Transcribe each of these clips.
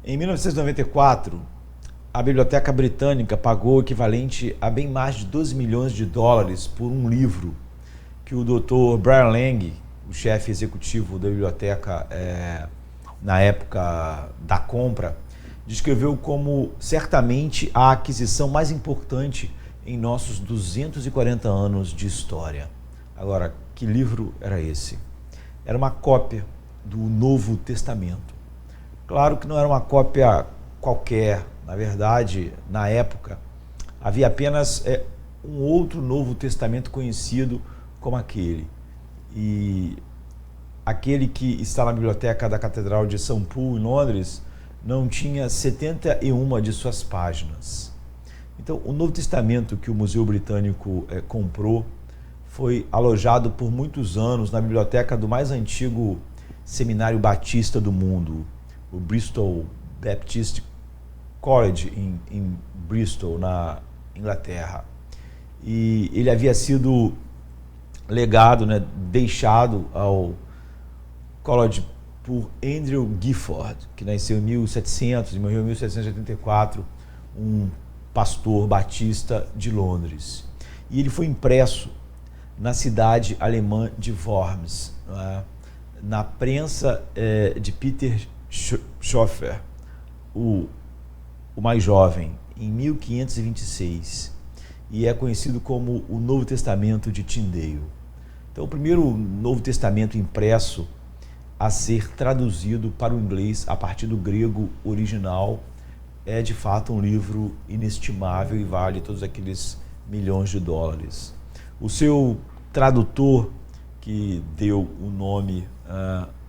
Em 1994, a Biblioteca Britânica pagou o equivalente a bem mais de 12 milhões de dólares por um livro que o Dr. Brian Lang, o chefe executivo da biblioteca na época da compra, descreveu como certamente a aquisição mais importante em nossos 240 anos de história. Agora, que livro era esse? Era uma cópia do Novo Testamento. Claro que não era uma cópia qualquer. Na verdade, na época, havia apenas um outro Novo Testamento conhecido como aquele. E aquele que está na biblioteca da Catedral de St. Paul, em Londres, não tinha 71 de suas páginas. Então, o Novo Testamento que o Museu Britânico comprou foi alojado por muitos anos na biblioteca do mais antigo seminário batista do mundo, o Bristol Baptist College, em Bristol, na Inglaterra. E ele havia sido legado, deixado ao College por Andrew Gifford, que nasceu em 1700 e morreu em 1784, um pastor batista de Londres. E ele foi impresso na cidade alemã de Worms, na prensa de Peter Schoeffer, o mais jovem, em 1526, e é conhecido como o Novo Testamento de Tyndale. Então, o primeiro Novo Testamento impresso a ser traduzido para o inglês a partir do grego original é de fato um livro inestimável e vale todos aqueles milhões de dólares. O seu tradutor, que deu o nome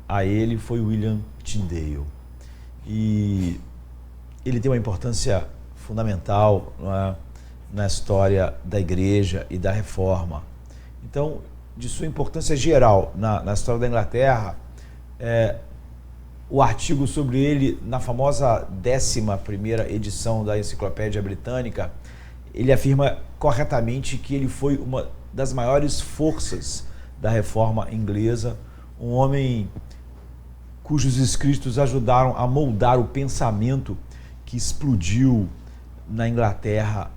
a ele, foi William Tyndale. E ele tem uma importância fundamental na história da Igreja e da Reforma. Então, de sua importância geral na história da Inglaterra, o artigo sobre ele na famosa 11ª edição da Enciclopédia Britânica, ele afirma corretamente que ele foi uma das maiores forças da Reforma inglesa, um homem cujos escritos ajudaram a moldar o pensamento que explodiu na Inglaterra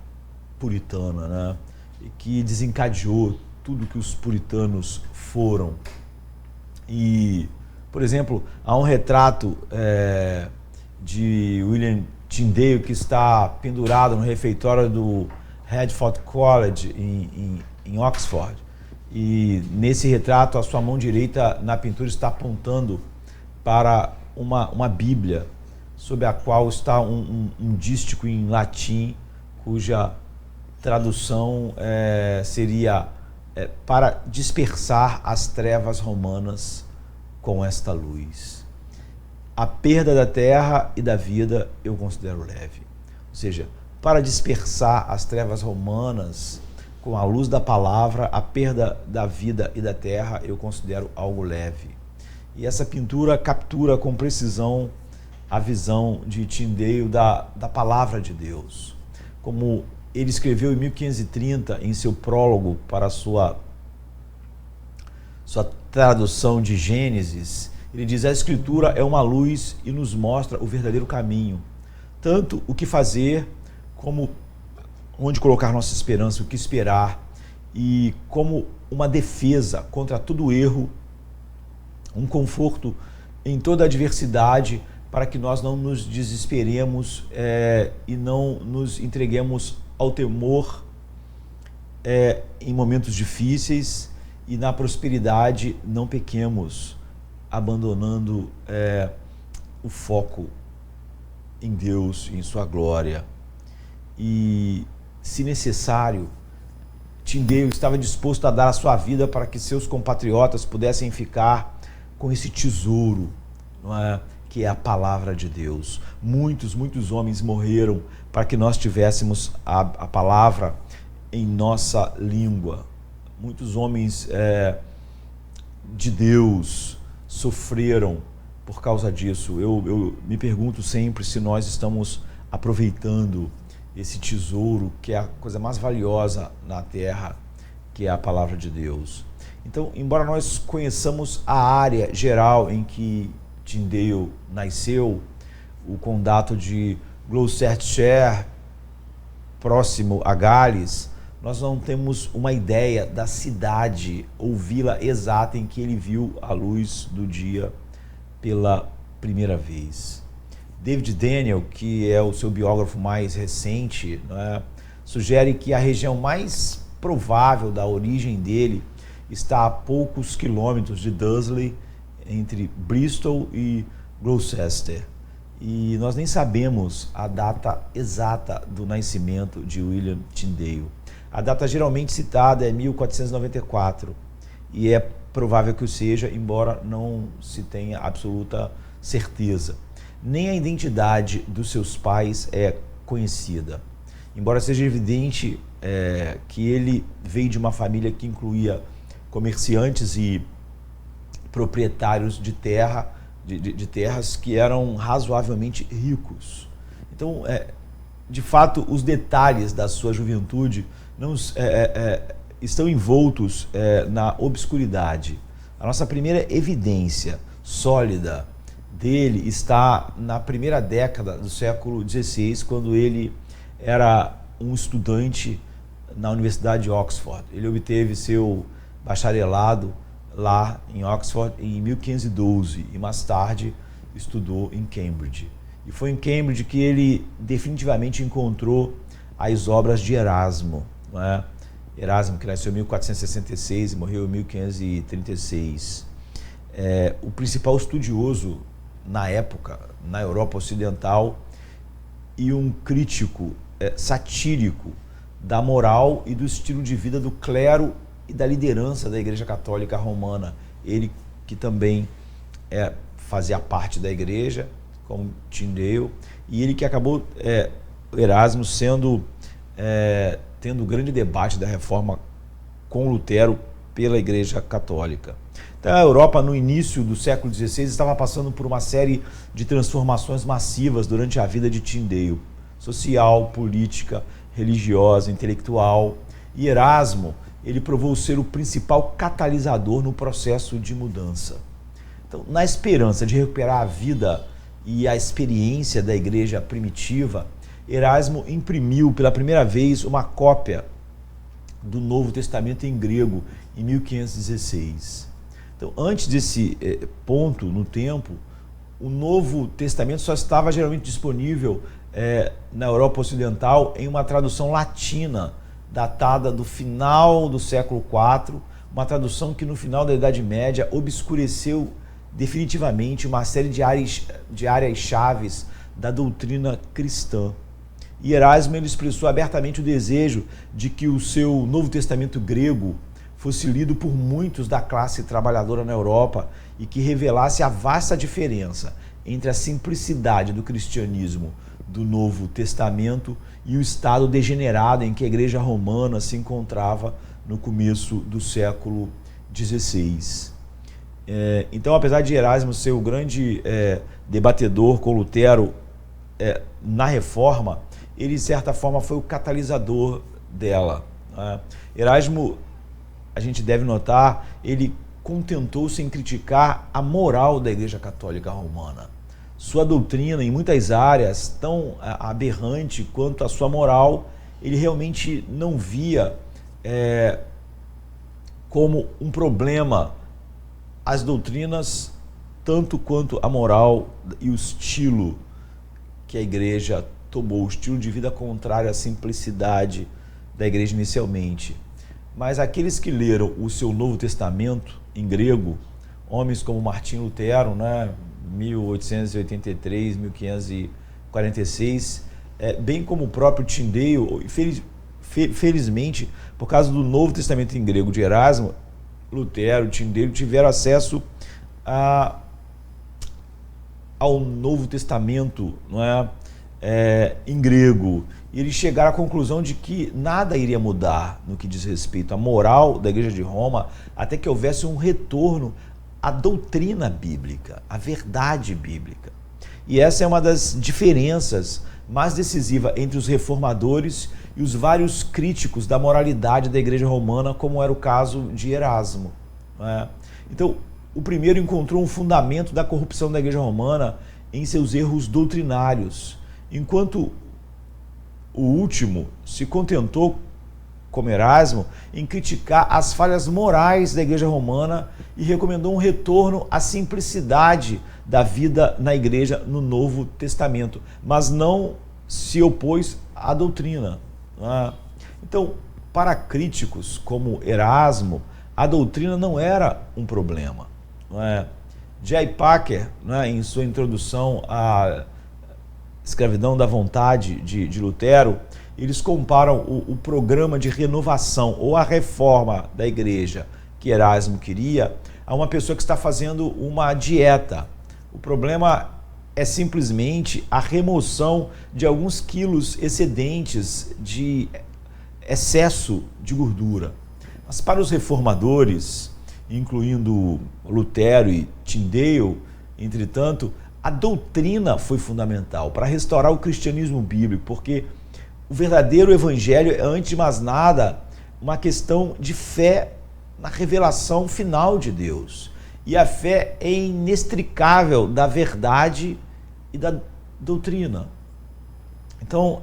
puritana, e que desencadeou tudo que os puritanos foram. E, por exemplo, há um retrato de William Tyndale que está pendurado no refeitório do Hertford College em Oxford. E nesse retrato, a sua mão direita na pintura está apontando para uma Bíblia, sob a qual está um dístico em latim, cuja tradução seria para dispersar as trevas romanas com esta luz. A perda da terra e da vida eu considero leve. Ou seja, para dispersar as trevas romanas com a luz da palavra, a perda da vida e da terra eu considero algo leve. E essa pintura captura com precisão a visão de Tyndale da palavra de Deus. Como ele escreveu em 1530, em seu prólogo para a sua tradução de Gênesis, ele diz: a Escritura é uma luz e nos mostra o verdadeiro caminho, tanto o que fazer como onde colocar nossa esperança, o que esperar, e como uma defesa contra todo erro, um conforto em toda adversidade, para que nós não nos desesperemos e não nos entreguemos ao temor em momentos difíceis, e na prosperidade não pequemos, abandonando o foco em Deus e em sua glória. E, se necessário, Tyndale estava disposto a dar a sua vida para que seus compatriotas pudessem ficar com esse tesouro, que é a palavra de Deus. Muitos homens morreram para que nós tivéssemos a palavra em nossa língua. Muitos homens de Deus sofreram por causa disso. Eu me pergunto sempre se nós estamos aproveitando esse tesouro, que é a coisa mais valiosa na terra, que é a palavra de Deus. Então, embora nós conheçamos a área geral em que Tyndale nasceu, o condado de Gloucestershire, próximo a Gales, nós não temos uma ideia da cidade ou vila exata em que ele viu a luz do dia pela primeira vez. David Daniel, que é o seu biógrafo mais recente, né, sugere que a região mais provável da origem dele está a poucos quilômetros de Dursley, entre Bristol e Gloucester. E nós nem sabemos a data exata do nascimento de William Tyndale. A data geralmente citada é 1494 e é provável que o seja, embora não se tenha absoluta certeza. Nem a identidade dos seus pais é conhecida. Embora seja evidente que ele veio de uma família que incluía comerciantes e proprietários de terra, de terras que eram razoavelmente ricos. Então, de fato, os detalhes da sua juventude não estão envoltos na obscuridade. A nossa primeira evidência sólida dele está na primeira década do século XVI, quando ele era um estudante na Universidade de Oxford. Ele obteve seu bacharelado lá em Oxford em 1512 e mais tarde estudou em Cambridge. E foi em Cambridge que ele definitivamente encontrou as obras de Erasmo, não é? Erasmo, que nasceu em 1466 e morreu em 1536. O principal estudioso na época, na Europa Ocidental, e um crítico satírico da moral e do estilo de vida do clero e da liderança da Igreja Católica Romana. Ele que também fazia parte da Igreja, como Tyndale, e ele que acabou, Erasmo, tendo um grande debate da Reforma com Lutero pela Igreja Católica. Então, a Europa, no início do século XVI, estava passando por uma série de transformações massivas durante a vida de Tyndale, social, política, religiosa, intelectual. E Erasmo, ele provou ser o principal catalisador no processo de mudança. Então, na esperança de recuperar a vida e a experiência da igreja primitiva, Erasmo imprimiu pela primeira vez uma cópia do Novo Testamento em grego em 1516. Então, antes desse ponto no tempo, o Novo Testamento só estava geralmente disponível na Europa Ocidental em uma tradução latina, datada do final do século IV, uma tradução que no final da Idade Média obscureceu definitivamente uma série de áreas chaves da doutrina cristã. E Erasmo ele expressou abertamente o desejo de que o seu Novo Testamento grego fosse lido por muitos da classe trabalhadora na Europa e que revelasse a vasta diferença entre a simplicidade do cristianismo do Novo Testamento e o estado degenerado em que a Igreja Romana se encontrava no começo do século XVI. Então, apesar de Erasmo ser o grande debatedor com Lutero na Reforma, ele, de certa forma, foi o catalisador dela. Erasmo, a gente deve notar, ele contentou-se em criticar a moral da Igreja Católica Romana. Sua doutrina, em muitas áreas, tão aberrante quanto a sua moral, ele realmente não via como um problema as doutrinas, tanto quanto a moral e o estilo que a Igreja tomou, o estilo de vida contrário à simplicidade da Igreja inicialmente. Mas aqueles que leram o seu Novo Testamento em grego, homens como Martinho Lutero, 1883, 1546, bem como o próprio Tyndale, felizmente, por causa do Novo Testamento em grego de Erasmo, Lutero e Tyndale tiveram acesso ao Novo Testamento, em grego. E eles chegaram à conclusão de que nada iria mudar no que diz respeito à moral da Igreja de Roma, até que houvesse um retorno à doutrina bíblica, à verdade bíblica. E essa é uma das diferenças mais decisivas entre os reformadores e os vários críticos da moralidade da Igreja Romana, como era o caso de Erasmo. Então, o primeiro encontrou um fundamento da corrupção da Igreja Romana em seus erros doutrinários, enquanto o último se contentou, como Erasmo, em criticar as falhas morais da Igreja Romana e recomendou um retorno à simplicidade da vida na Igreja no Novo Testamento, mas não se opôs à doutrina. Então, para críticos como Erasmo, a doutrina não era um problema. J. Packer, em sua introdução à escravidão da vontade de Lutero, eles comparam o programa de renovação ou a reforma da igreja que Erasmo queria a uma pessoa que está fazendo uma dieta. O problema é simplesmente a remoção de alguns quilos excedentes de excesso de gordura. Mas para os reformadores, incluindo Lutero e Tyndale, entretanto, a doutrina foi fundamental para restaurar o cristianismo bíblico, porque o verdadeiro evangelho é, antes de mais nada, uma questão de fé na revelação final de Deus. E a fé é inextricável da verdade e da doutrina. Então,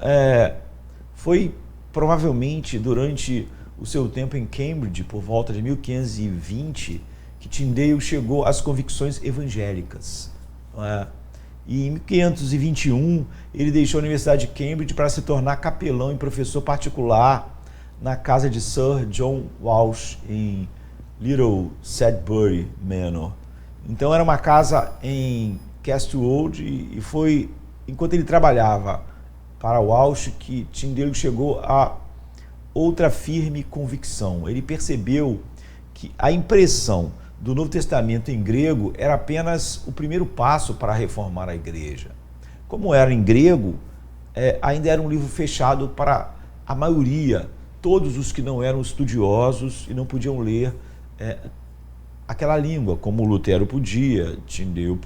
foi provavelmente durante o seu tempo em Cambridge, por volta de 1520, que Tyndale chegou às convicções evangélicas. E em 1521, ele deixou a Universidade de Cambridge para se tornar capelão e professor particular na casa de Sir John Walsh, em Little Sedbury Manor. Então era uma casa em Castlewood e foi enquanto ele trabalhava para Walsh que Tyndale chegou a outra firme convicção. Ele percebeu que a impressão do Novo Testamento em grego era apenas o primeiro passo para reformar a igreja. Como era em grego, ainda era um livro fechado para a maioria, todos os que não eram estudiosos e não podiam ler aquela língua, como Lutero podia, Tyndale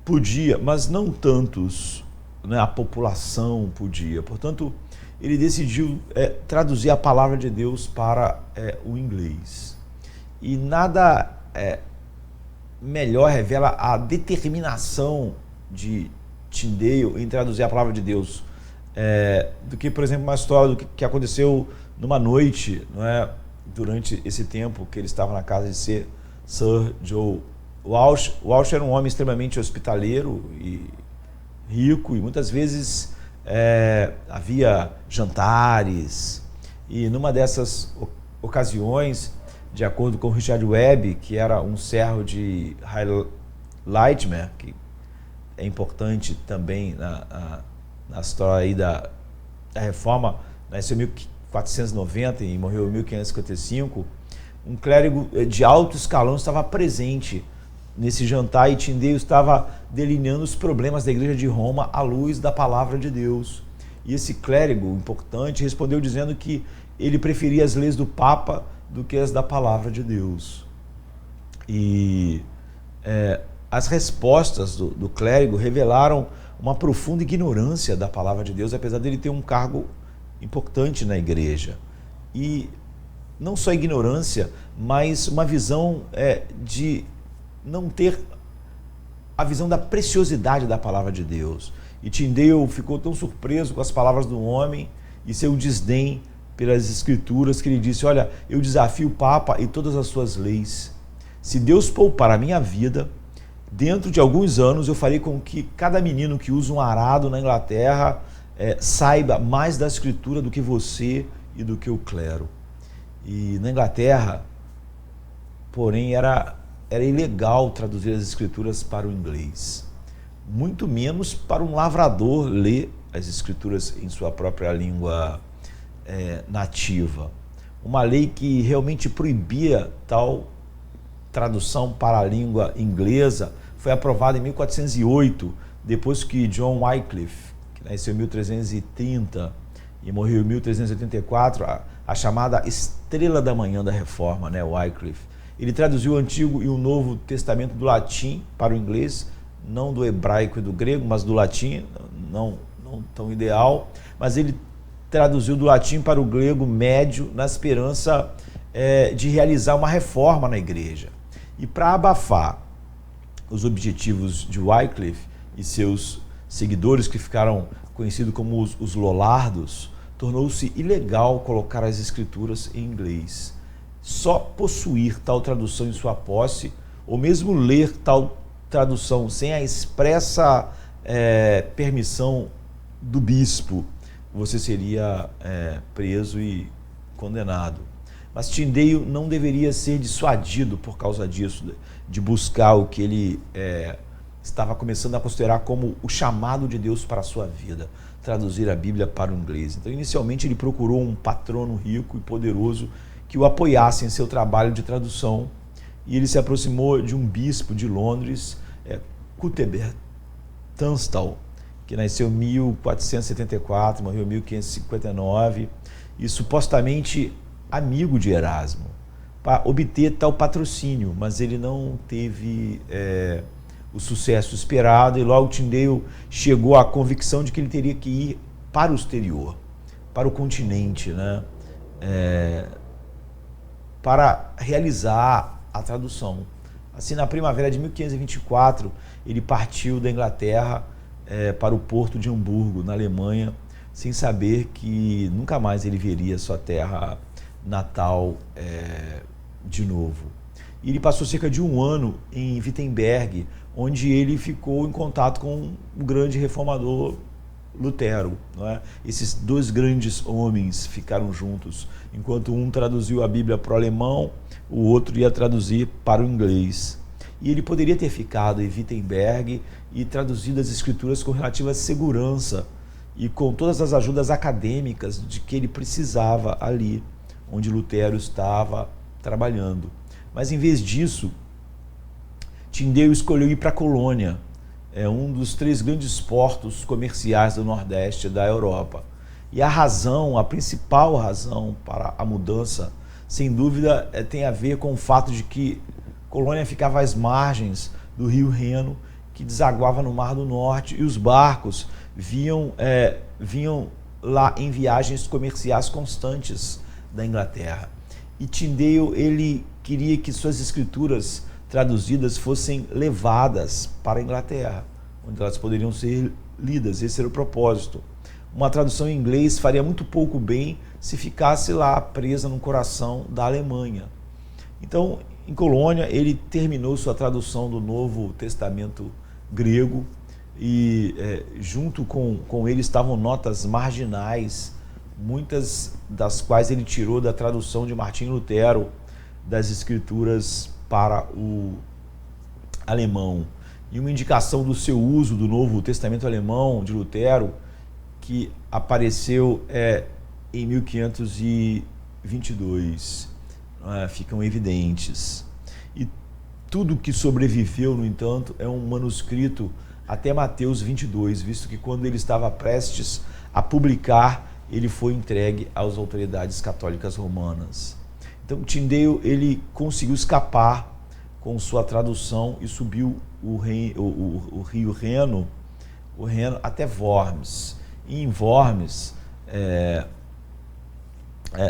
podia, mas não tantos, a população podia. Portanto, ele decidiu traduzir a palavra de Deus para o inglês. E nada melhor revela a determinação de Tyndale em traduzir a palavra de Deus do que, por exemplo, uma história do que aconteceu numa noite, durante esse tempo que ele estava na casa de Sir John Walsh. Walsh era um homem extremamente hospitaleiro e rico, e muitas vezes havia jantares, e numa dessas ocasiões, de acordo com Richard Webb, que era um servo de Lightmer, que é importante também na história aí da reforma, nasceu em 1490 e morreu em 1555, um clérigo de alto escalão estava presente nesse jantar e Tyndale estava delineando os problemas da igreja de Roma à luz da palavra de Deus. E esse clérigo importante respondeu dizendo que ele preferia as leis do Papa do que as da palavra de Deus. E as respostas do clérigo revelaram uma profunda ignorância da palavra de Deus, apesar dele ter um cargo importante na igreja. E não só ignorância, mas uma visão de não ter a visão da preciosidade da palavra de Deus. E Tyndale ficou tão surpreso com as palavras do homem e seu desdém pelas escrituras que ele disse: olha, eu desafio o Papa e todas as suas leis. Se Deus poupar a minha vida, dentro de alguns anos eu farei com que cada menino que usa um arado na Inglaterra saiba mais da escritura do que você e do que o clero. E na Inglaterra, porém, era ilegal traduzir as escrituras para o inglês, muito menos para um lavrador ler as escrituras em sua própria língua nativa. Uma lei que realmente proibia tal tradução para a língua inglesa foi aprovada em 1408, depois que John Wycliffe, que nasceu em 1330 e morreu em 1384, a chamada Estrela da Manhã da Reforma, Wycliffe. Ele traduziu o Antigo e o Novo Testamento do latim para o inglês, não do hebraico e do grego, mas do latim, não tão ideal, mas ele traduziu do latim para o grego médio na esperança de realizar uma reforma na igreja. E para abafar os objetivos de Wycliffe e seus seguidores, que ficaram conhecidos como os Lollardos, tornou-se ilegal colocar as escrituras em inglês. Só possuir tal tradução em sua posse, ou mesmo ler tal tradução sem a expressa permissão do bispo, você seria preso e condenado. Mas Tyndale não deveria ser dissuadido por causa disso, de buscar o que ele estava começando a considerar como o chamado de Deus para a sua vida, traduzir a Bíblia para o inglês. Então, inicialmente, ele procurou um patrono rico e poderoso que o apoiasse em seu trabalho de tradução, e ele se aproximou de um bispo de Londres, Cuthbert Tunstall, que nasceu em 1474, morreu em 1559, e supostamente amigo de Erasmo, para obter tal patrocínio, mas ele não teve o sucesso esperado, e logo Tyndale chegou à convicção de que ele teria que ir para o exterior, para o continente, né? Para realizar a tradução. Assim, na primavera de 1524, ele partiu da Inglaterra para o porto de Hamburgo, na Alemanha, sem saber que nunca mais ele veria sua terra natal de novo. E ele passou cerca de um ano em Wittenberg, onde ele ficou em contato com o grande reformador Lutero, não é? Esses dois grandes homens ficaram juntos, enquanto um traduziu a Bíblia para o alemão, o outro ia traduzir para o inglês. E ele poderia ter ficado em Wittenberg e traduzido as escrituras com relativa segurança e com todas as ajudas acadêmicas de que ele precisava ali, onde Lutero estava trabalhando. Mas em vez disso, Tyndale escolheu ir para a Colônia, um dos 3 grandes portos comerciais do Nordeste da Europa. E a principal razão para a mudança, sem dúvida, tem a ver com o fato de que Colônia ficava às margens do rio Reno, que desaguava no Mar do Norte, e os barcos vinham lá em viagens comerciais constantes da Inglaterra. E Tyndale, ele queria que suas escrituras traduzidas fossem levadas para a Inglaterra, onde elas poderiam ser lidas. Esse era o propósito. Uma tradução em inglês faria muito pouco bem se ficasse lá presa no coração da Alemanha. Então, em Colônia, ele terminou sua tradução do Novo Testamento grego, e junto com ele estavam notas marginais, muitas das quais ele tirou da tradução de Martinho Lutero das escrituras para o alemão. E uma indicação do seu uso do Novo Testamento alemão de Lutero, que apareceu em 1522, ficam evidentes. E tudo que sobreviveu, no entanto, é um manuscrito até Mateus 22, visto que quando ele estava prestes a publicar, ele foi entregue às autoridades católicas romanas. Então, Tyndale, ele conseguiu escapar com sua tradução e subiu o rio Reno, até Worms. E em Worms,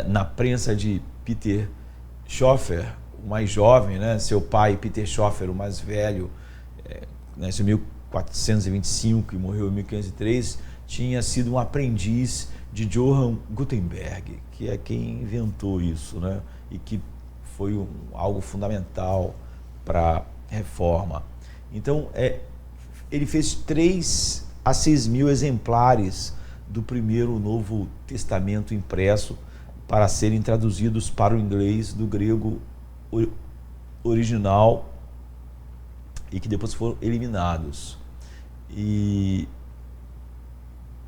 na prensa de Peter Schoeffer, o mais jovem, né? Seu pai, Peter Schoeffer, o mais velho, nasceu em 1425 e morreu em 1503, tinha sido um aprendiz de Johann Gutenberg, que é quem inventou isso, né? E que foi algo fundamental para a reforma. Então, ele fez 3 a 6 mil exemplares do primeiro Novo Testamento impresso para serem traduzidos para o inglês do grego original e que depois foram eliminados. E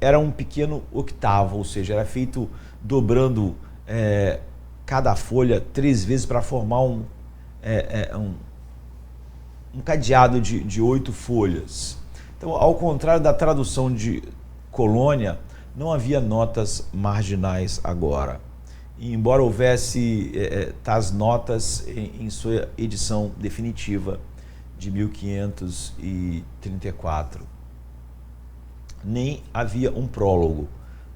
era um pequeno octavo, ou seja, era feito dobrando cada folha 3 vezes para formar um cadeado de 8 folhas. Então, ao contrário da tradução de Colônia, não havia notas marginais agora. E, embora houvesse tais notas em sua edição definitiva de 1534, nem havia um prólogo.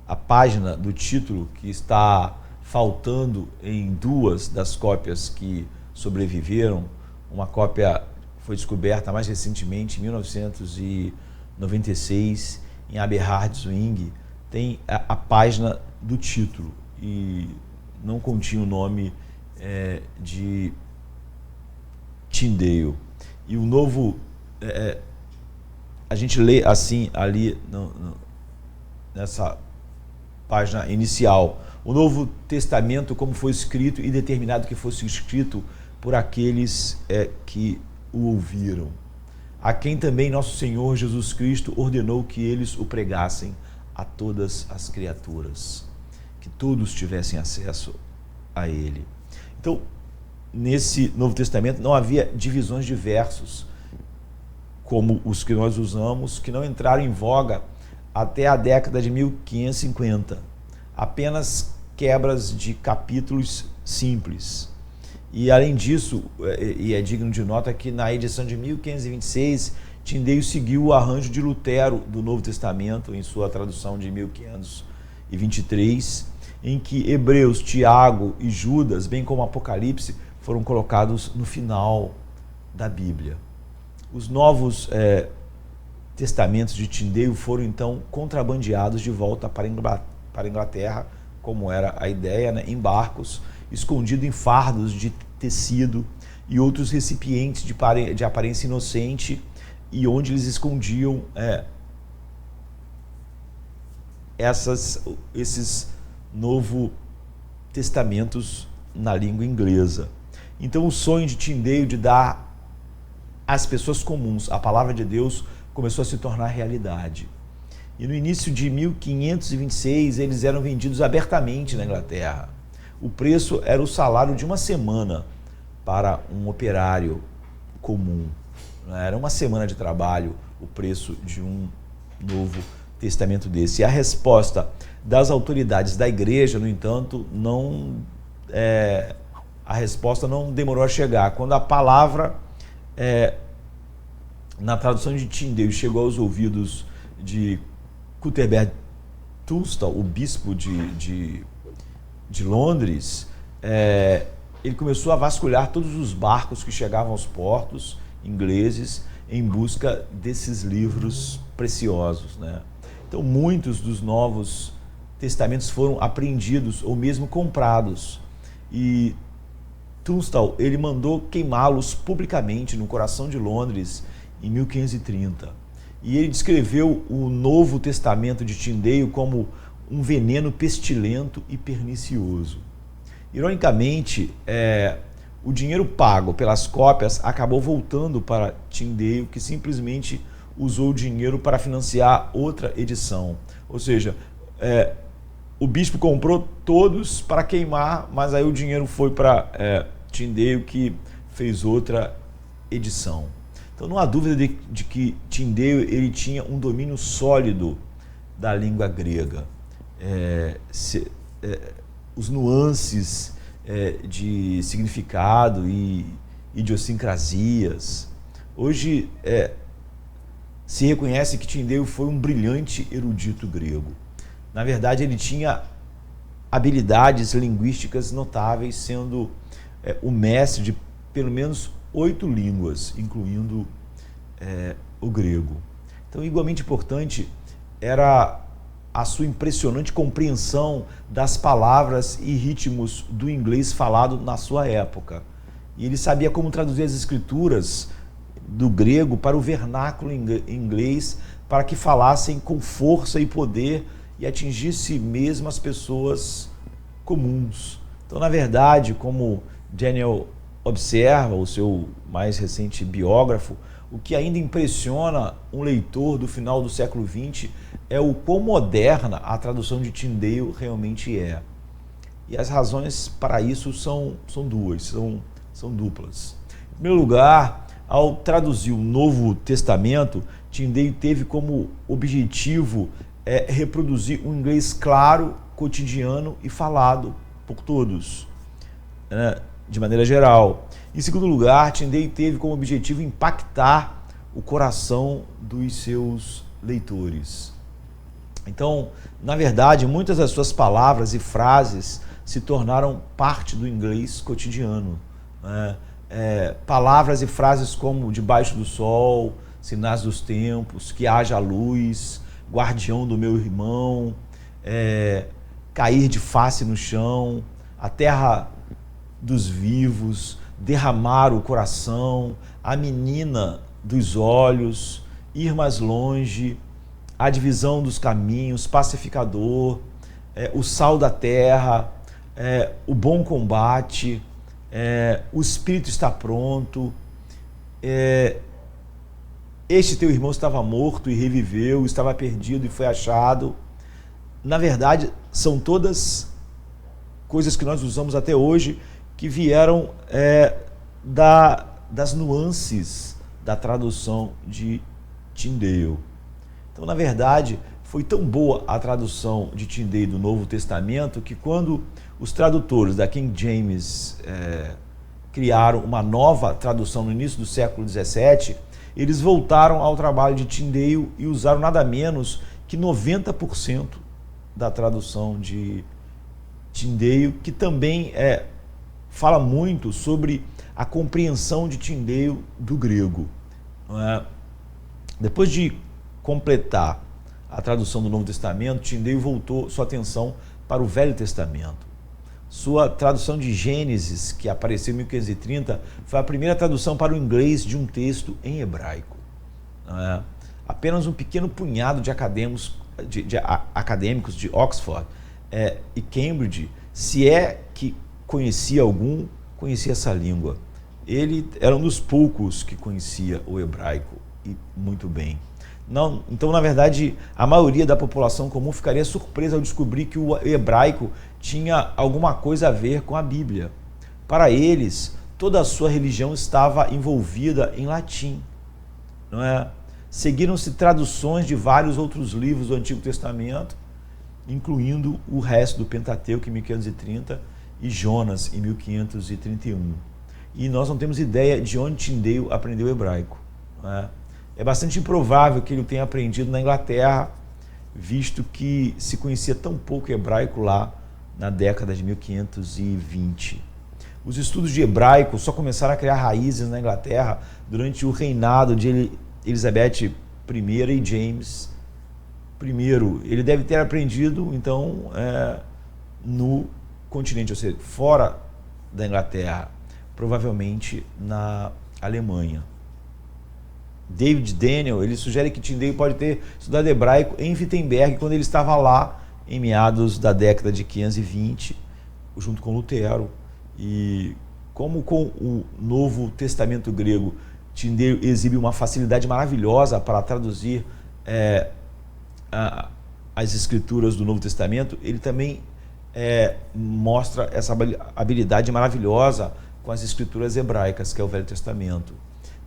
A página do título, que está faltando em 2 das cópias que sobreviveram, uma cópia foi descoberta mais recentemente, em 1996, em Aberhardtswing, tem a página do título e não continha o nome de Tyndale. E o novo, a gente lê assim ali nessa página inicial, o Novo Testamento como foi escrito e determinado que fosse escrito por aqueles que o ouviram, a quem também nosso Senhor Jesus Cristo ordenou que eles o pregassem a todas as criaturas, que todos tivessem acesso a ele. Então, nesse Novo Testamento não havia divisões de versos, como os que nós usamos, que não entraram em voga até a década de 1550. Apenas quebras de capítulos simples. E além disso, e é digno de nota que na edição de 1526, Tyndale seguiu o arranjo de Lutero do Novo Testamento, em sua tradução de 1523, em que Hebreus, Tiago e Judas, bem como Apocalipse, foram colocados no final da Bíblia. Os novos testamentos de Tyndale foram então contrabandeados de volta para a Inglaterra, como era a ideia, né, em barcos, escondido em fardos de tecido e outros recipientes de aparência inocente, e onde eles escondiam esses Novo Testamentos na língua inglesa. Então o sonho de Tyndale de dar às pessoas comuns a palavra de Deus começou a se tornar realidade. E no início de 1526 eles eram vendidos abertamente na Inglaterra. O preço era o salário de uma semana para um operário comum. Era uma semana de trabalho o preço de um Novo Testamento desse. E a resposta das autoridades da igreja, no entanto, a resposta não demorou a chegar. Quando a palavra, na tradução de Tyndale, chegou aos ouvidos de Cuthbert Tunstall, o bispo de Londres, ele começou a vasculhar todos os barcos que chegavam aos portos ingleses em busca desses livros preciosos, né? Então, muitos dos Novos Testamentos foram apreendidos ou mesmo comprados. E Tunstall, ele mandou queimá-los publicamente no coração de Londres em 1530. E ele descreveu o Novo Testamento de Tyndale como um veneno pestilento e pernicioso. Ironicamente, o dinheiro pago pelas cópias acabou voltando para Tyndale, que simplesmente usou o dinheiro para financiar outra edição. Ou seja, o bispo comprou todos para queimar, mas aí o dinheiro foi para Tyndale, que fez outra edição. Então não há dúvida de que Tyndale ele tinha um domínio sólido da língua grega. Os nuances de significado e idiosincrasias. Hoje se reconhece que Tyndale foi um brilhante erudito grego. Na verdade, ele tinha habilidades linguísticas notáveis, sendo o mestre de pelo menos 8 línguas, incluindo o grego. Então, igualmente importante era a sua impressionante compreensão das palavras e ritmos do inglês falado na sua época. E ele sabia como traduzir as escrituras do grego para o vernáculo inglês, para que falassem com força e poder e atingisse mesmo as pessoas comuns. Então, na verdade, como Daniel observa, o seu mais recente biógrafo, o que ainda impressiona um leitor do final do século XX é o quão moderna a tradução de Tyndale realmente é. E as razões para isso são duplas. Em primeiro lugar, ao traduzir o Novo Testamento, Tyndale teve como objetivo reproduzir um inglês claro, cotidiano e falado por todos, né, de maneira geral. Em segundo lugar, Tyndale teve como objetivo impactar o coração dos seus leitores. Então, na verdade, muitas das suas palavras e frases se tornaram parte do inglês cotidiano, né? palavras e frases como debaixo do sol, sinais dos tempos, que haja luz, guardião do meu irmão, cair de face no chão, a terra dos vivos, derramar o coração, a menina dos olhos, ir mais longe, a divisão dos caminhos, pacificador, o sal da terra, o bom combate, o espírito está pronto, este teu irmão estava morto e reviveu, estava perdido e foi achado. Na verdade, são todas coisas que nós usamos até hoje que vieram das nuances da tradução de Tyndale. Então, na verdade, foi tão boa a tradução de Tyndale do Novo Testamento que quando os tradutores da King James criaram uma nova tradução no início do século XVII, eles voltaram ao trabalho de Tyndale e usaram nada menos que 90% da tradução de Tyndale, que também fala muito sobre a compreensão de Tyndale do grego. Não é? Depois de completar a tradução do Novo Testamento, Tyndale voltou sua atenção para o Velho Testamento. Sua tradução de Gênesis, que apareceu em 1530, foi a primeira tradução para o inglês de um texto em hebraico. Não é? Apenas um pequeno punhado de acadêmicos de Oxford e Cambridge, se é que conhecia algum, conhecia essa língua. Ele era um dos poucos que conhecia o hebraico e muito bem. Não, então, na verdade, a maioria da população comum ficaria surpresa ao descobrir que o hebraico tinha alguma coisa a ver com a Bíblia. Para eles, toda a sua religião estava envolvida em latim. Não é? Seguiram-se traduções de vários outros livros do Antigo Testamento, incluindo o resto do Pentateuco em 1530 e Jonas em 1531. E nós não temos ideia de onde Tyndale aprendeu hebraico. Não é? É bastante improvável que ele tenha aprendido na Inglaterra, visto que se conhecia tão pouco hebraico lá na década de 1520. Os estudos de hebraico só começaram a criar raízes na Inglaterra durante o reinado de Elizabeth I e James I. Ele deve ter aprendido, então, no continente, ou seja, fora da Inglaterra, provavelmente na Alemanha. David Daniel, ele sugere que Tyndale pode ter estudado hebraico em Wittenberg quando ele estava lá em meados da década de 520, junto com Lutero. E como com o Novo Testamento grego, Tyndale exibe uma facilidade maravilhosa para traduzir as escrituras do Novo Testamento, ele também mostra essa habilidade maravilhosa com as escrituras hebraicas, que é o Velho Testamento.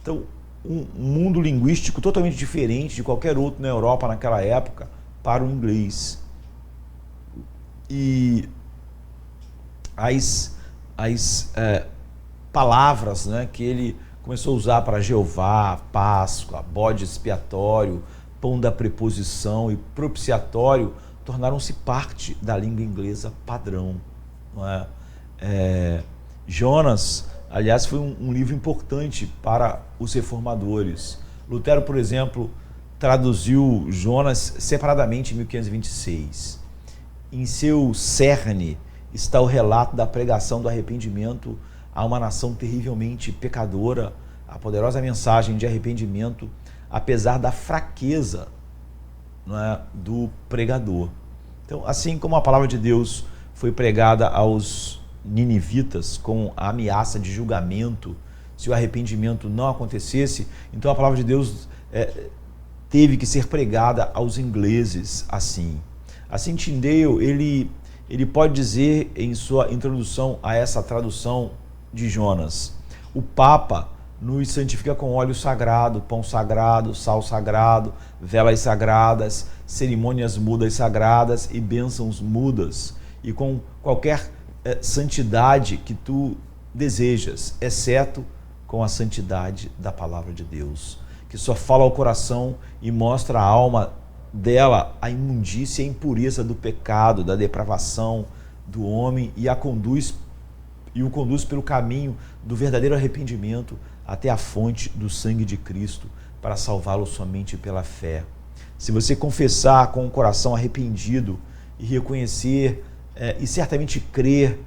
Então, um mundo linguístico totalmente diferente de qualquer outro na Europa naquela época para o inglês. E as palavras, né, que ele começou a usar para Jeová, Páscoa, bode expiatório, pão da preposição e propiciatório, tornaram-se parte da língua inglesa padrão. Não é? Jonas, aliás, foi um livro importante para os reformadores. Lutero, por exemplo, traduziu Jonas separadamente em 1526. Em seu cerne está o relato da pregação do arrependimento a uma nação terrivelmente pecadora, a poderosa mensagem de arrependimento, apesar da fraqueza, não é, do pregador. Então, assim como a palavra de Deus foi pregada aos ninivitas com a ameaça de julgamento se o arrependimento não acontecesse, então a palavra de Deus teve que ser pregada aos ingleses assim. Assim, Tyndale, ele pode dizer em sua introdução a essa tradução de Jonas: o Papa nos santifica com óleo sagrado, pão sagrado, sal sagrado, velas sagradas, cerimônias mudas sagradas e bênçãos mudas, e com qualquer santidade que tu desejas, exceto com a santidade da palavra de Deus, que só fala ao coração e mostra à alma dela a imundícia e a impureza do pecado, da depravação do homem, e o conduz e o conduz pelo caminho do verdadeiro arrependimento até a fonte do sangue de Cristo para salvá-lo somente pela fé. Se você confessar com o coração arrependido e reconhecer e certamente crer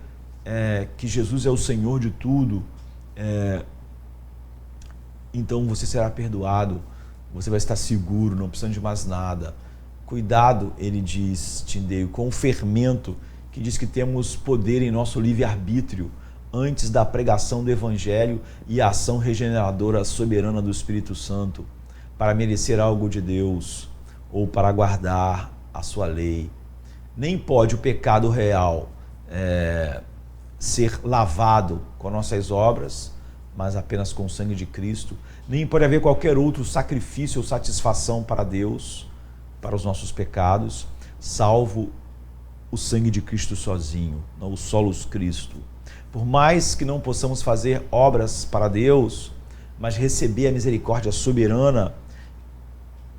que Jesus é o Senhor de tudo, então você será perdoado, você vai estar seguro, não precisando de mais nada. Cuidado, ele diz, Tyndale, com o fermento que diz que temos poder em nosso livre-arbítrio antes da pregação do Evangelho e a ação regeneradora soberana do Espírito Santo para merecer algo de Deus ou para guardar a sua lei. Nem pode o pecado real ser lavado com nossas obras, mas apenas com o sangue de Cristo. Nem pode haver qualquer outro sacrifício ou satisfação para Deus, para os nossos pecados, salvo o sangue de Cristo sozinho, não o solus Cristo. Por mais que não possamos fazer obras para Deus, mas receber a misericórdia soberana,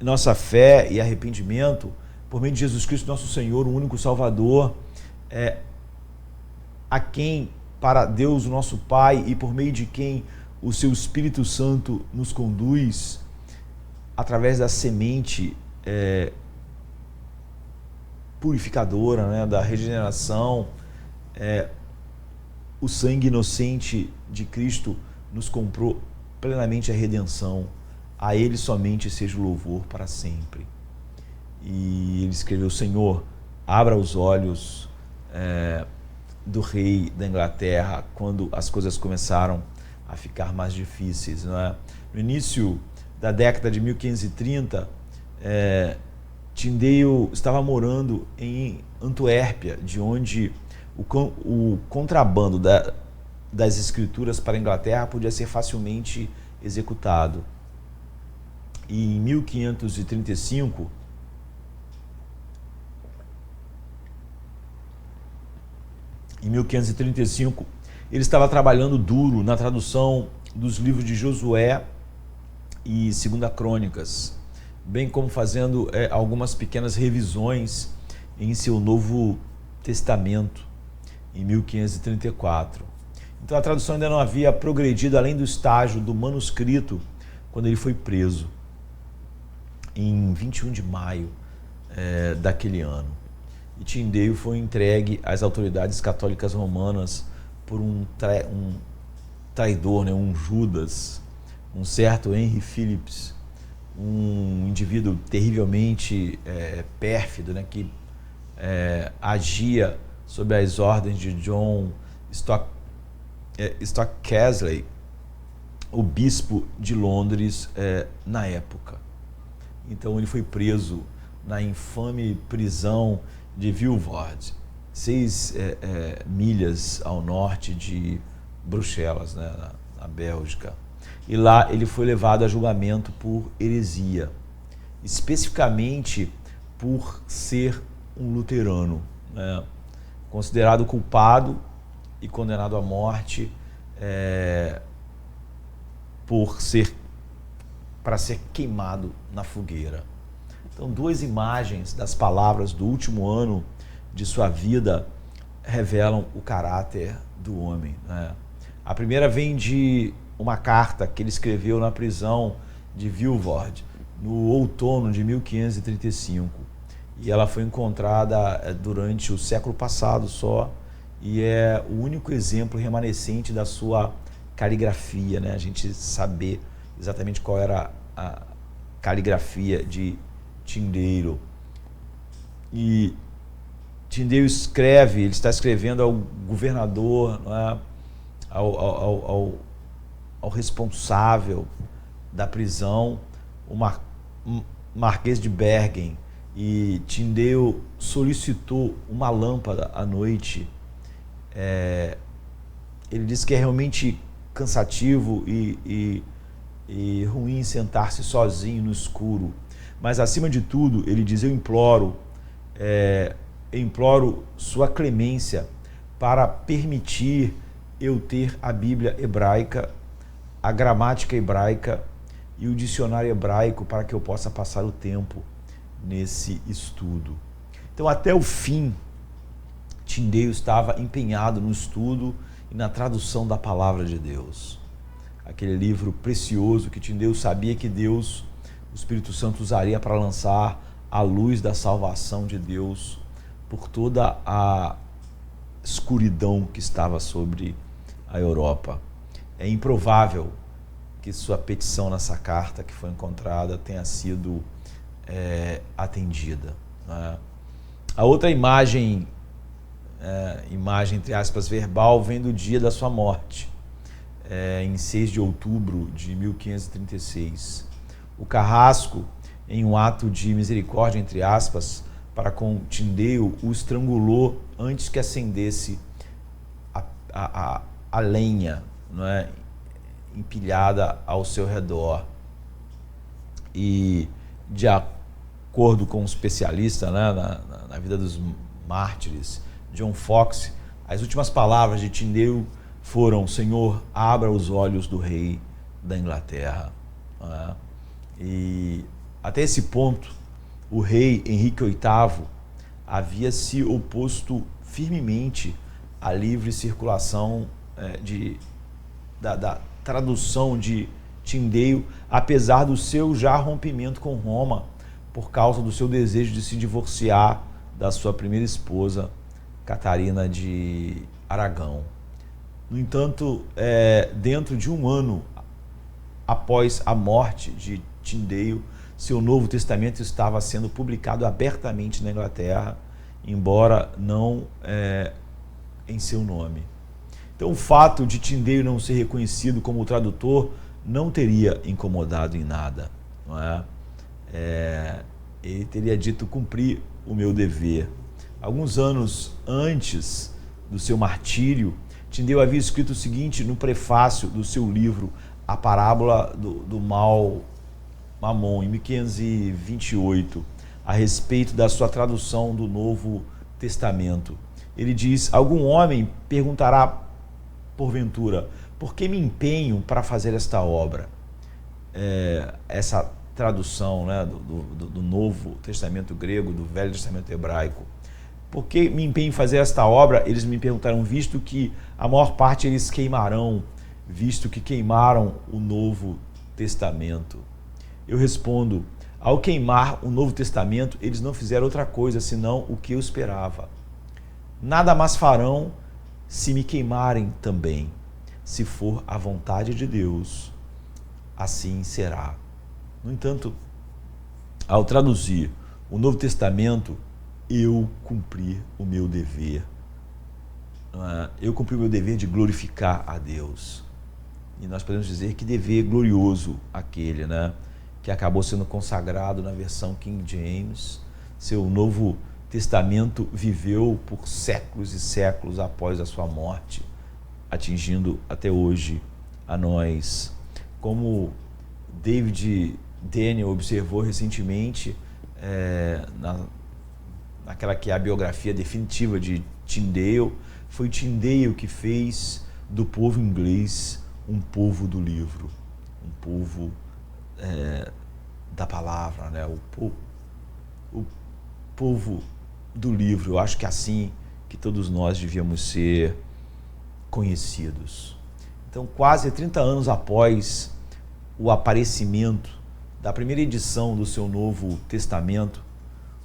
nossa fé e arrependimento, por meio de Jesus Cristo, nosso Senhor, o único Salvador, a quem, para Deus, o nosso Pai, e por meio de quem o seu Espírito Santo nos conduz, através da semente purificadora, né, da regeneração, o sangue inocente de Cristo nos comprou plenamente a redenção. A Ele somente seja o louvor para sempre. E ele escreveu: Senhor, abra os olhos do rei da Inglaterra quando as coisas começaram a ficar mais difíceis, não é? No início da década de 1530, Tyndale estava morando em Antuérpia, de onde o contrabando das escrituras para a Inglaterra podia ser facilmente executado. E em 1535, ele estava trabalhando duro na tradução dos livros de Josué e 2 Crônicas, bem como fazendo algumas pequenas revisões em seu Novo Testamento, em 1534. Então a tradução ainda não havia progredido além do estágio do manuscrito quando ele foi preso, em 21 de maio daquele ano. E Tyndale foi entregue às autoridades católicas romanas por um traidor, né, um Judas, um certo Henry Phillips, um indivíduo terrivelmente pérfido, né, que agia sob as ordens de John Stockley, o bispo de Londres na época. Então ele foi preso na infame prisão de Vilvoorde, 6 milhas ao norte de Bruxelas, né, na Bélgica. E lá ele foi levado a julgamento por heresia, especificamente por ser um luterano, né, considerado culpado e condenado à morte para ser queimado na fogueira. Então, 2 imagens das palavras do último ano de sua vida revelam o caráter do homem, né? A primeira vem de uma carta que ele escreveu na prisão de Vilvoorde, no outono de 1535. E ela foi encontrada durante o século passado só, e é o único exemplo remanescente da sua caligrafia, né? A gente saber exatamente qual era a caligrafia de Tyndale. E Tyndale escreve, ele está escrevendo ao governador, não é? ao responsável da prisão, o Marquês de Bergen, e Tyndale solicitou uma lâmpada à noite. Ele diz que é realmente cansativo e ruim sentar-se sozinho no escuro, mas acima de tudo ele diz: eu imploro sua clemência para permitir eu ter a Bíblia hebraica, a gramática hebraica e o dicionário hebraico para que eu possa passar o tempo nesse estudo. Então, até o fim, Tyndale estava empenhado no estudo e na tradução da palavra de Deus. Aquele livro precioso que Tyndale sabia que Deus, o Espírito Santo, usaria para lançar a luz da salvação de Deus por toda a escuridão que estava sobre a Europa. É improvável que sua petição nessa carta que foi encontrada tenha sido atendida, né? A outra imagem, imagem entre aspas verbal, vem do dia da sua morte, em 6 de outubro de 1536. O carrasco, em um ato de misericórdia, entre aspas, para com Tyndale, o estrangulou antes que acendesse a lenha, não é, empilhada ao seu redor. E, de acordo com um especialista, né, na vida dos mártires, John Foxe, as últimas palavras de Tyndale foram: Senhor, abra os olhos do rei da Inglaterra. Né? E até esse ponto, o rei Henrique VIII havia se oposto firmemente à livre circulação da tradução de Tyndale, apesar do seu já rompimento com Roma, por causa do seu desejo de se divorciar da sua primeira esposa, Catarina de Aragão. No entanto, dentro de um ano após a morte de Tyndale, seu Novo Testamento estava sendo publicado abertamente na Inglaterra, embora não em seu nome. Então, o fato de Tyndale não ser reconhecido como tradutor não teria incomodado em nada, não é? Ele teria dito: cumprir o meu dever. Alguns anos antes do seu martírio, Tyndale havia escrito o seguinte no prefácio do seu livro A Parábola do Mal Mamon, em 1528, a respeito da sua tradução do Novo Testamento. Ele diz: algum homem perguntará porventura, por que me empenho para fazer esta obra? Essa tradução, né, do Novo Testamento grego, do Velho Testamento hebraico. Por que me empenho em fazer esta obra? Eles me perguntaram, visto que a maior parte eles queimarão, visto que queimaram o Novo Testamento. Eu respondo: ao queimar o Novo Testamento, eles não fizeram outra coisa senão o que eu esperava. Nada mais farão se me queimarem também. Se for a vontade de Deus, assim será. No entanto, ao traduzir o Novo Testamento, eu cumpri o meu dever. Eu cumpri o meu dever de glorificar a Deus. E nós podemos dizer que dever glorioso aquele, né, que acabou sendo consagrado na versão King James. Seu Novo Testamento viveu por séculos e séculos após a sua morte, atingindo até hoje a nós. Como David Daniel observou recentemente, naquela que é a biografia definitiva de Tyndale, foi Tyndale que fez do povo inglês um povo do livro, um povo da palavra, né? O povo do livro. Eu acho que é assim que todos nós devíamos ser conhecidos. Então, quase 30 anos após o aparecimento da primeira edição do seu Novo Testamento,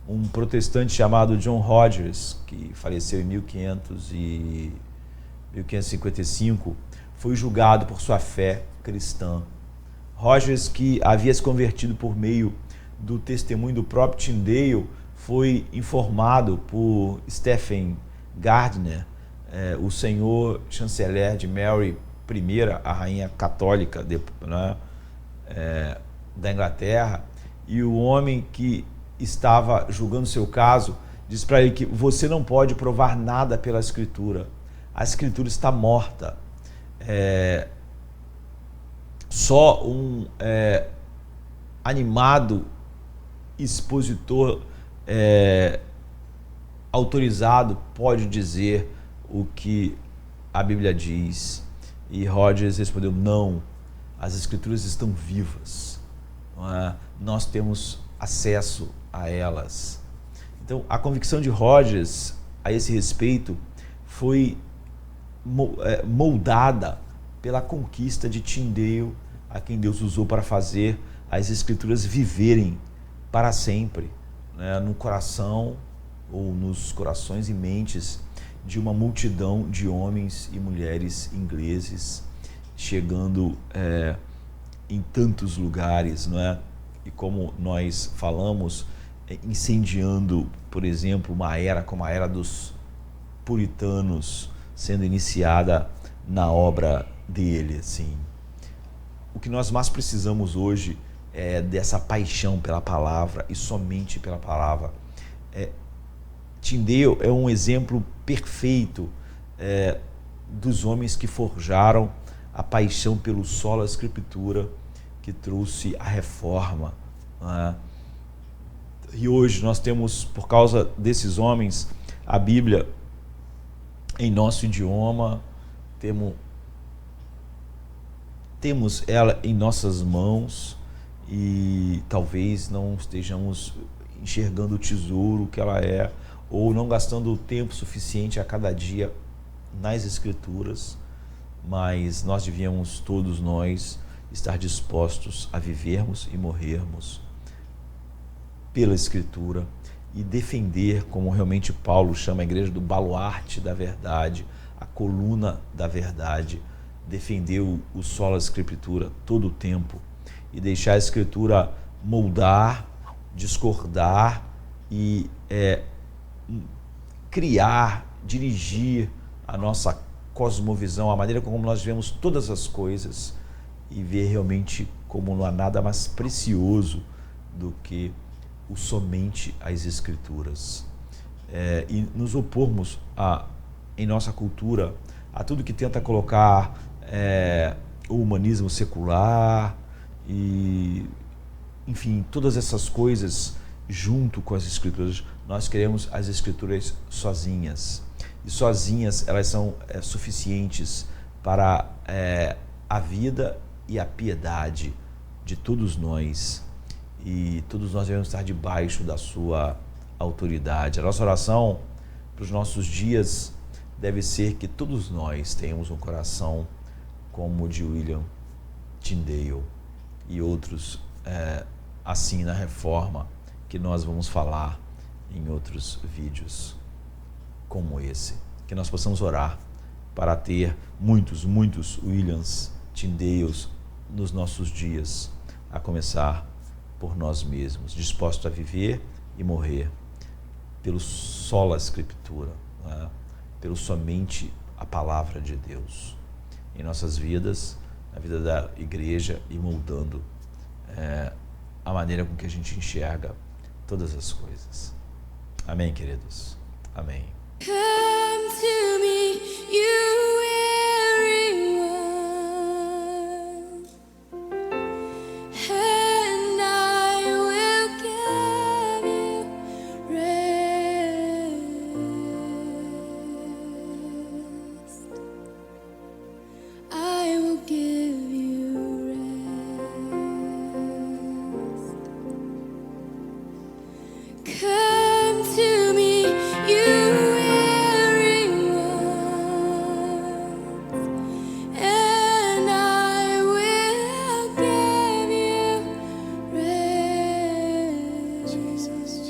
um protestante chamado John Rogers, que faleceu em 1555, foi julgado por sua fé cristã. Rogers, que havia se convertido por meio do testemunho do próprio Tyndale, foi informado por Stephen Gardiner, o senhor chanceler de Mary I, a rainha católica da Inglaterra, e o homem que estava julgando seu caso disse para ele que você não pode provar nada pela Escritura. A Escritura está morta. Só um animado expositor autorizado pode dizer o que a Bíblia diz. E Rogers respondeu: não, as Escrituras estão vivas, nós temos acesso a elas. Então, a convicção de Rogers a esse respeito foi moldada pela conquista de Tyndale, a quem Deus usou para fazer as Escrituras viverem para sempre, né, no coração ou nos corações e mentes de uma multidão de homens e mulheres ingleses, chegando em tantos lugares, não é? E como nós falamos, incendiando, por exemplo, uma era como a era dos puritanos, sendo iniciada na obra dele, assim. O que nós mais precisamos hoje é dessa paixão pela palavra e somente pela palavra. Tyndale é um exemplo perfeito dos homens que forjaram a paixão pelo sola escritura, que trouxe a reforma, né? E hoje nós temos, por causa desses homens, a Bíblia em nosso idioma, temos ela em nossas mãos e talvez não estejamos enxergando o tesouro que ela é, ou não gastando o tempo suficiente a cada dia nas Escrituras, mas nós devíamos, todos nós, estar dispostos a vivermos e morrermos pela Escritura e defender, como realmente Paulo chama a igreja, do baluarte da verdade, a coluna da verdade, defender o sola escritura todo o tempo e deixar a Escritura moldar, discordar e criar, dirigir a nossa cosmovisão, a maneira como nós vemos todas as coisas, e ver realmente como não há nada mais precioso do que somente as Escrituras. E nos opormos em nossa cultura a tudo que tenta colocar o humanismo secular e, enfim, todas essas coisas junto com as Escrituras. Nós queremos as Escrituras sozinhas, e sozinhas elas são suficientes para a vida e a piedade de todos nós, e todos nós devemos estar debaixo da sua autoridade. A nossa oração para os nossos dias deve ser que todos nós tenhamos um coração como o de William Tyndale e outros assim na reforma, que nós vamos falar em outros vídeos como esse. Que nós possamos orar para ter muitos Williams Tyndales nos nossos dias, a começar por nós mesmos, dispostos a viver e morrer pelo sola escritura, né? Pelo somente a palavra de Deus em nossas vidas, na vida da igreja, e moldando a maneira com que a gente enxerga todas as coisas. Amém, queridos? Amém. Come to me, you weary one, and I will give you rest. I will give you rest. Come to me, you weary ones, and I will give you rest. Jesus.